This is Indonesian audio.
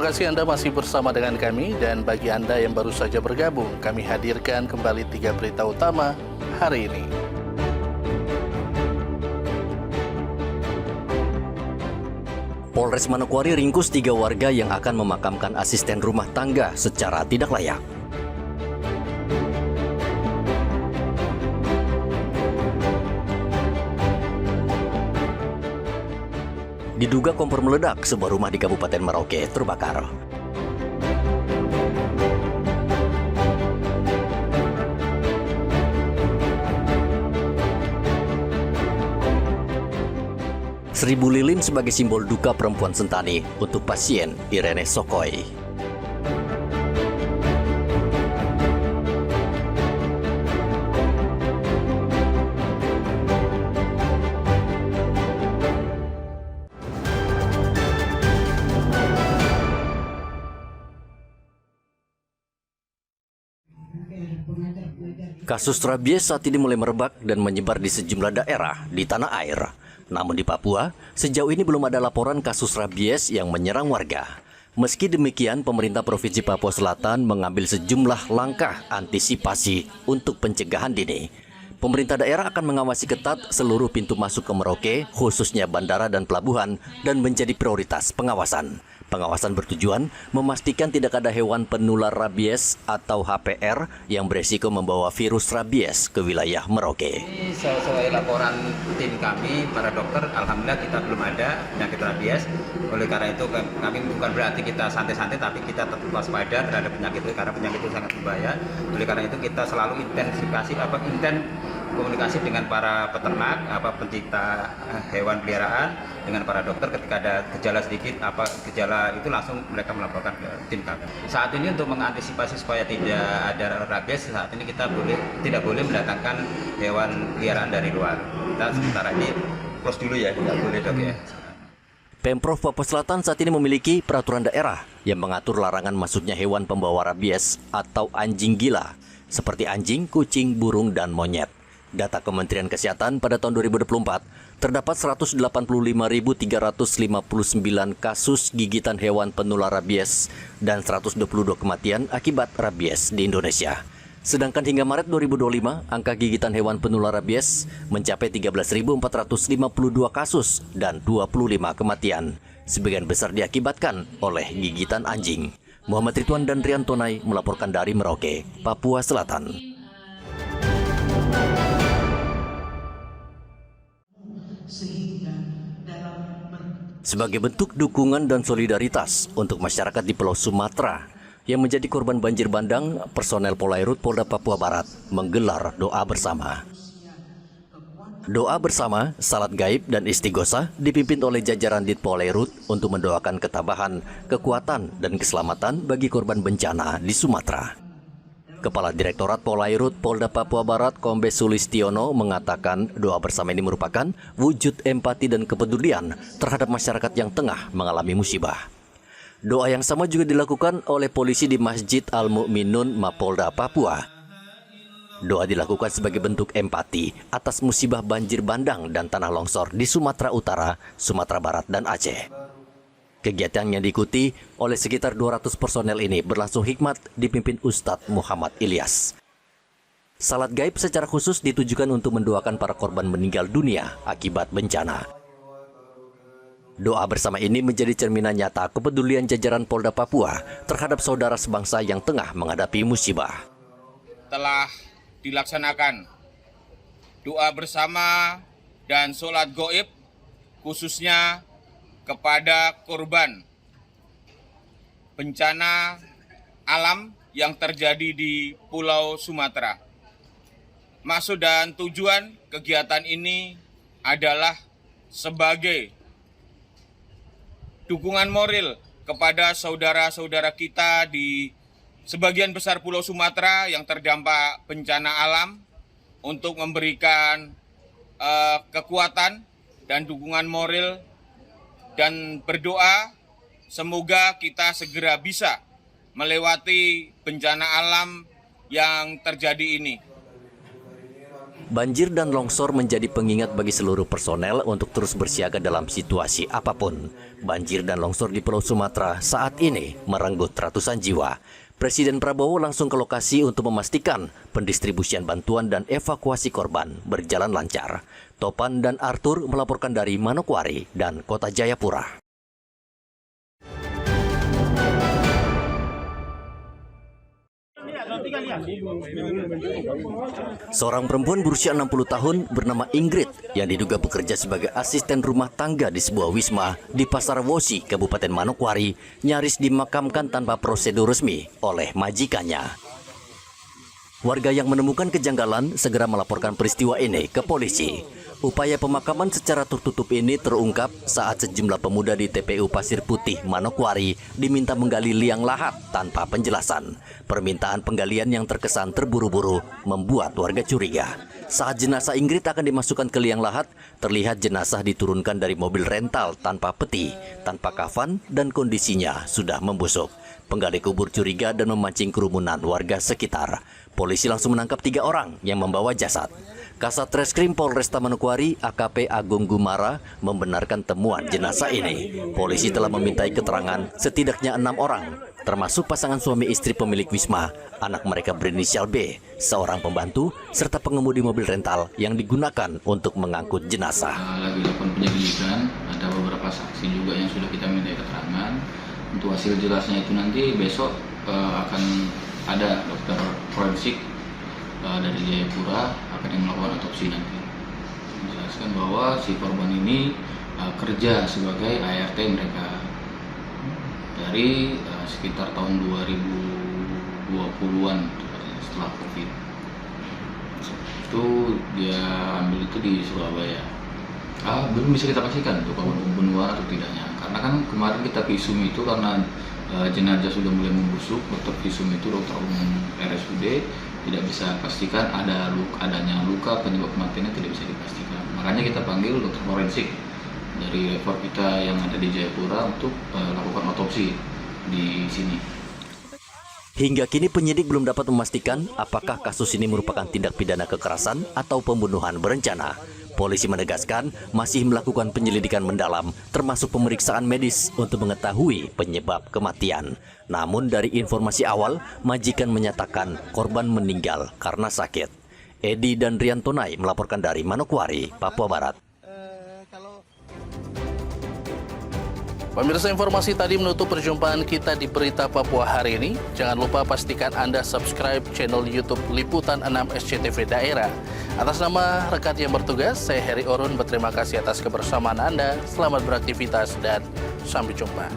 kasih Anda masih bersama dengan kami, dan bagi Anda yang baru saja bergabung, kami hadirkan kembali 3 berita utama hari ini. Polres Manokwari ringkus 3 warga yang akan memakamkan asisten rumah tangga secara tidak layak. Diduga kompor meledak, sebuah rumah di Kabupaten Merauke terbakar. Seribu lilin sebagai simbol duka perempuan Sentani untuk pasien Irene Sokoi. Kasus rabies saat ini mulai merebak dan menyebar di sejumlah daerah di tanah air. Namun di Papua, sejauh ini belum ada laporan kasus rabies yang menyerang warga. Meski demikian, pemerintah Provinsi Papua Selatan mengambil sejumlah langkah antisipasi untuk pencegahan dini. Pemerintah daerah akan mengawasi ketat seluruh pintu masuk ke Merauke, khususnya bandara dan pelabuhan, dan menjadi prioritas pengawasan. Pengawasan bertujuan memastikan tidak ada hewan penular rabies atau HPR yang beresiko membawa virus rabies ke wilayah Merauke. Ini sesuai laporan tim kami, para dokter, alhamdulillah kita belum ada penyakit rabies. Oleh karena itu kami bukan berarti kita santai-santai, tapi kita tetap waspada terhadap penyakit itu karena penyakit itu sangat berbahaya. Oleh karena itu kita selalu intensifikasi komunikasi dengan para peternak, pencinta hewan peliharaan, dengan para dokter ketika ada gejala sedikit, gejala itu langsung mereka melaporkan ke tim kami. Saat ini untuk mengantisipasi supaya tidak ada rabies, saat ini kita tidak boleh mendatangkan hewan peliharaan dari luar. Kita sementara ini close dulu ya, tidak boleh dok ya. Pemprov Papua Selatan saat ini memiliki peraturan daerah yang mengatur larangan masuknya hewan pembawa rabies atau anjing gila, seperti anjing, kucing, burung, dan monyet. Data Kementerian Kesehatan pada tahun 2024, terdapat 185.359 kasus gigitan hewan penular rabies dan 122 kematian akibat rabies di Indonesia. Sedangkan hingga Maret 2025, angka gigitan hewan penular rabies mencapai 13.452 kasus dan 25 kematian. Sebagian besar diakibatkan oleh gigitan anjing. Muhammad Ridwan dan Rian Tonai melaporkan dari Merauke, Papua Selatan. Sebagai bentuk dukungan dan solidaritas untuk masyarakat di Pulau Sumatera yang menjadi korban banjir bandang, personel Polairut Polda Papua Barat menggelar doa bersama. Doa bersama, salat gaib, dan istighosah dipimpin oleh jajaran Dit Polairut untuk mendoakan ketabahan, kekuatan, dan keselamatan bagi korban bencana di Sumatera. Kepala Direktorat Polairut Polda Papua Barat Kombes Sulistiono mengatakan doa bersama ini merupakan wujud empati dan kepedulian terhadap masyarakat yang tengah mengalami musibah. Doa yang sama juga dilakukan oleh polisi di Masjid Al-Mu'minun Mapolda Papua. Doa dilakukan sebagai bentuk empati atas musibah banjir bandang dan tanah longsor di Sumatera Utara, Sumatera Barat, dan Aceh. Kegiatan yang diikuti oleh sekitar 200 personel ini berlangsung hikmat dipimpin Ustadz Muhammad Ilyas. Salat gaib secara khusus ditujukan untuk mendoakan para korban meninggal dunia akibat bencana. Doa bersama ini menjadi cerminan nyata kepedulian jajaran Polda Papua terhadap saudara sebangsa yang tengah menghadapi musibah. Telah dilaksanakan doa bersama dan sholat gaib khususnya kepada korban bencana alam yang terjadi di Pulau Sumatera. Maksud dan tujuan kegiatan ini adalah sebagai dukungan moral kepada saudara-saudara kita di sebagian besar Pulau Sumatera yang terdampak bencana alam untuk memberikan kekuatan dan dukungan moral dan berdoa semoga kita segera bisa melewati bencana alam yang terjadi ini. Banjir dan longsor menjadi pengingat bagi seluruh personel untuk terus bersiaga dalam situasi apapun. Banjir dan longsor di Pulau Sumatera saat ini merenggut ratusan jiwa. Presiden Prabowo langsung ke lokasi untuk memastikan pendistribusian bantuan dan evakuasi korban berjalan lancar. Topan dan Arthur melaporkan dari Manokwari dan Kota Jayapura. Seorang perempuan berusia 60 tahun bernama Ingrid yang diduga bekerja sebagai asisten rumah tangga di sebuah wisma di Pasar Wosi, Kabupaten Manokwari, nyaris dimakamkan tanpa prosedur resmi oleh majikannya. Warga yang menemukan kejanggalan segera melaporkan peristiwa ini ke polisi. Upaya pemakaman secara tertutup ini terungkap saat sejumlah pemuda di TPU Pasir Putih, Manokwari diminta menggali liang lahat tanpa penjelasan. Permintaan penggalian yang terkesan terburu-buru membuat warga curiga. Saat jenazah Ingrid akan dimasukkan ke liang lahat, terlihat jenazah diturunkan dari mobil rental tanpa peti, tanpa kafan, dan kondisinya sudah membusuk. Penggali kubur curiga dan memancing kerumunan warga sekitar. Polisi langsung menangkap 3 orang yang membawa jasad. Kasat Reskrim Polresta Manokwari AKP Agung Gumara membenarkan temuan jenazah ini. Polisi telah memintai keterangan setidaknya 6 orang, termasuk pasangan suami istri pemilik wisma, anak mereka berinisial B, seorang pembantu, serta pengemudi mobil rental yang digunakan untuk mengangkut jenazah. Lagi dilakukan penyelidikan, ada beberapa saksi juga yang sudah kita minta keterangan. Untuk hasil jelasnya itu nanti besok akan ada dokter forensik dari Jayapura akan yang melakukan otopsi nanti. Menjelaskan bahwa si korban ini kerja sebagai ART mereka dari sekitar tahun 2020-an setelah COVID. Itu dia ambil itu di Surabaya. Belum bisa kita pastikan untuk korban pembunuhan atau tidaknya. Karena kan kemarin kita visum itu karena jenazah sudah mulai membusuk, dokter visum itu dokter umum RSUD tidak bisa pastikan adanya luka, penyebab kematiannya tidak bisa dipastikan. Makanya kita panggil dokter forensik dari rekor kita yang ada di Jayapura untuk lakukan otopsi di sini. Hingga kini penyidik belum dapat memastikan apakah kasus ini merupakan tindak pidana kekerasan atau pembunuhan berencana. Polisi menegaskan masih melakukan penyelidikan mendalam termasuk pemeriksaan medis untuk mengetahui penyebab kematian. Namun dari informasi awal, majikan menyatakan korban meninggal karena sakit. Edi dan Riantonai melaporkan dari Manokwari, Papua Barat. Pemirsa, informasi tadi menutup perjumpaan kita di Berita Papua hari ini. Jangan lupa pastikan Anda subscribe channel YouTube Liputan 6 SCTV Daerah. Atas nama rekan yang bertugas, saya Heri Orun berterima kasih atas kebersamaan Anda. Selamat beraktivitas dan sampai jumpa.